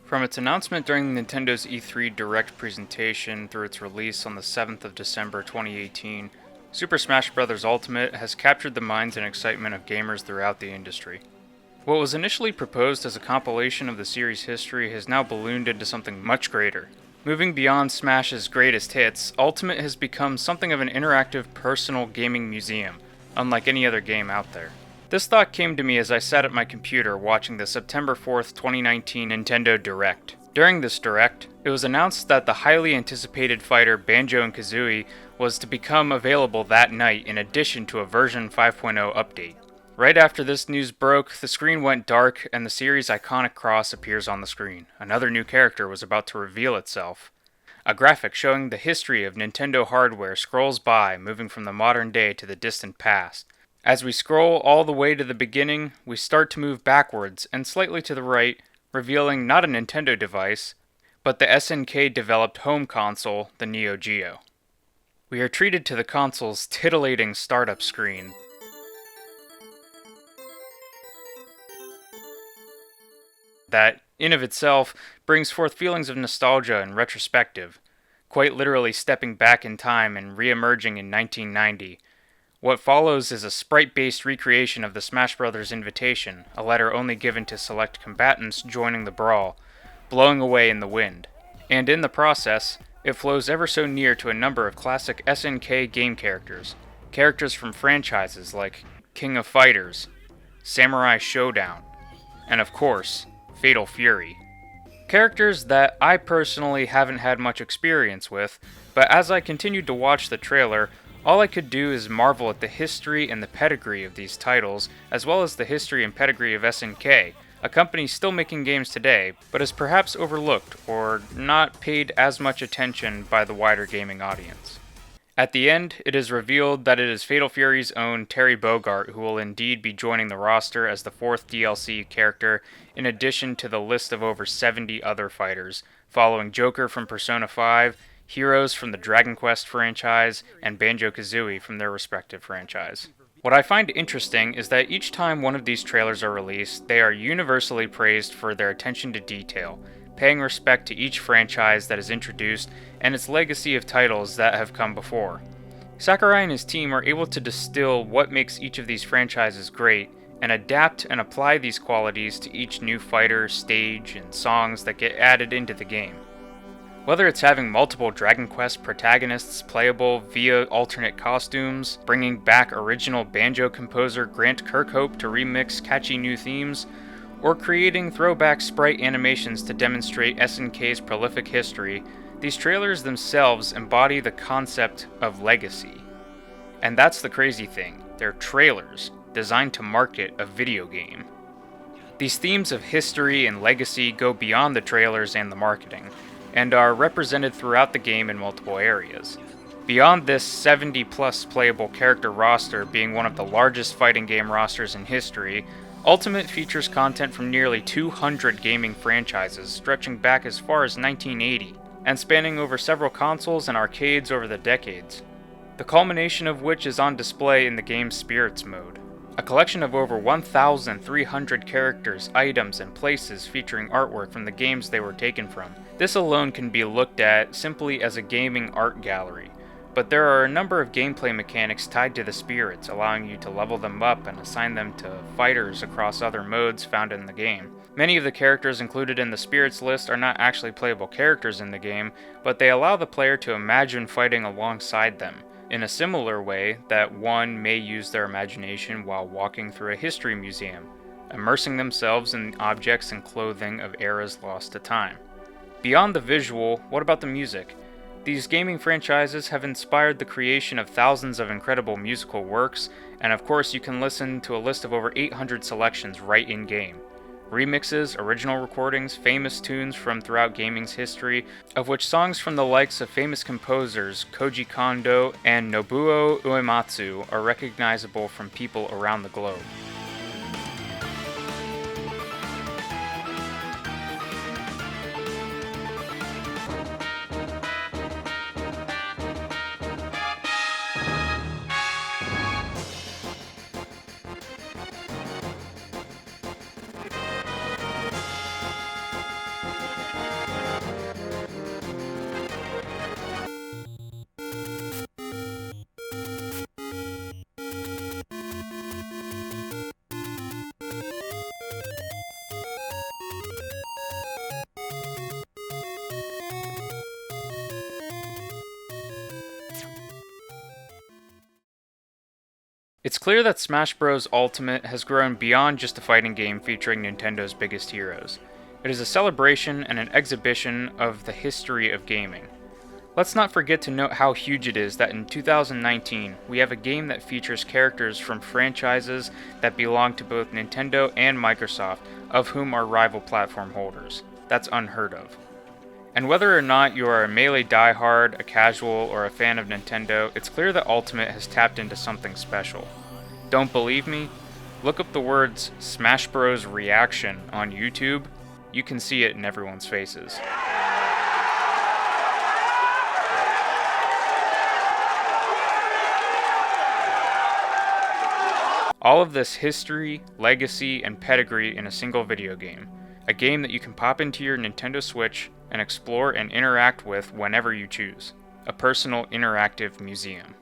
From its announcement during Nintendo's E3 Direct presentation through its release on the 7th of December 2018, Super Smash Bros. Ultimate has captured the minds and excitement of gamers throughout the industry. What was initially proposed as a compilation of the series' history has now ballooned into something much greater. Moving beyond Smash's greatest hits, Ultimate has become something of an interactive personal gaming museum, unlike any other game out there. This thought came to me as I sat at my computer watching the September 4th, 2019 Nintendo Direct. During this Direct, it was announced that the highly anticipated fighter Banjo-Kazooie was to become available that night in addition to a version 5.0 update. Right after this news broke, the screen went dark and the series' iconic cross appears on the screen. Another new character was about to reveal itself. A graphic showing the history of Nintendo hardware scrolls by, moving from the modern day to the distant past. As we scroll all the way to the beginning, we start to move backwards and slightly to the right, revealing not a Nintendo device, but the SNK-developed home console, the Neo Geo. We are treated to the console's titillating startup screen. That, in of itself, brings forth feelings of nostalgia and retrospective, quite literally stepping back in time and re-emerging in 1990. What follows is a sprite-based recreation of the Smash Bros. Invitation, a letter only given to select combatants joining the brawl, blowing away in the wind. And in the process, it flows ever so near to a number of classic SNK game characters. Characters from franchises like King of Fighters, Samurai Showdown, and of course, Fatal Fury. Characters that I personally haven't had much experience with, but as I continued to watch the trailer, all I could do is marvel at the history and the pedigree of these titles, as well as the history and pedigree of SNK, a company still making games today, but is perhaps overlooked or not paid as much attention by the wider gaming audience. At the end, it is revealed that it is Fatal Fury's own Terry Bogard who will indeed be joining the roster as the fourth DLC character, in addition to the list of over 70 other fighters, following Joker from Persona 5, heroes from the Dragon Quest franchise, and Banjo-Kazooie from their respective franchise. What I find interesting is that each time one of these trailers are released, they are universally praised for their attention to detail, paying respect to each franchise that is introduced and its legacy of titles that have come before. Sakurai and his team are able to distill what makes each of these franchises great and adapt and apply these qualities to each new fighter, stage, and songs that get added into the game. Whether it's having multiple Dragon Quest protagonists playable via alternate costumes, bringing back original banjo composer Grant Kirkhope to remix catchy new themes, or creating throwback sprite animations to demonstrate SNK's prolific history, these trailers themselves embody the concept of legacy. And that's the crazy thing, they're trailers designed to market a video game. These themes of history and legacy go beyond the trailers and the marketing, and are represented throughout the game in multiple areas. Beyond this 70-plus playable character roster being one of the largest fighting game rosters in history, Ultimate features content from nearly 200 gaming franchises stretching back as far as 1980, and spanning over several consoles and arcades over the decades, the culmination of which is on display in the game's Spirits mode. A collection of over 1,300 characters, items, and places featuring artwork from the games they were taken from. This alone can be looked at simply as a gaming art gallery, but there are a number of gameplay mechanics tied to the spirits, allowing you to level them up and assign them to fighters across other modes found in the game. Many of the characters included in the spirits list are not actually playable characters in the game, but they allow the player to imagine fighting alongside them, in a similar way that one may use their imagination while walking through a history museum, immersing themselves in objects and clothing of eras lost to time. Beyond the visual, what about the music? These gaming franchises have inspired the creation of thousands of incredible musical works, and of course you can listen to a list of over 800 selections right in-game. Remixes, original recordings, famous tunes from throughout gaming's history, of which songs from the likes of famous composers Koji Kondo and Nobuo Uematsu are recognizable from people around the globe. It's clear that Smash Bros. Ultimate has grown beyond just a fighting game featuring Nintendo's biggest heroes. It is a celebration and an exhibition of the history of gaming. Let's not forget to note how huge it is that in 2019, we have a game that features characters from franchises that belong to both Nintendo and Microsoft, of whom are rival platform holders. That's unheard of. And whether or not you are a Melee diehard, a casual, or a fan of Nintendo, it's clear that Ultimate has tapped into something special. Don't believe me? Look up the words Smash Bros. Reaction on YouTube. You can see it in everyone's faces. All of this history, legacy, and pedigree in a single video game. A game that you can pop into your Nintendo Switch and explore and interact with whenever you choose. A personal interactive museum.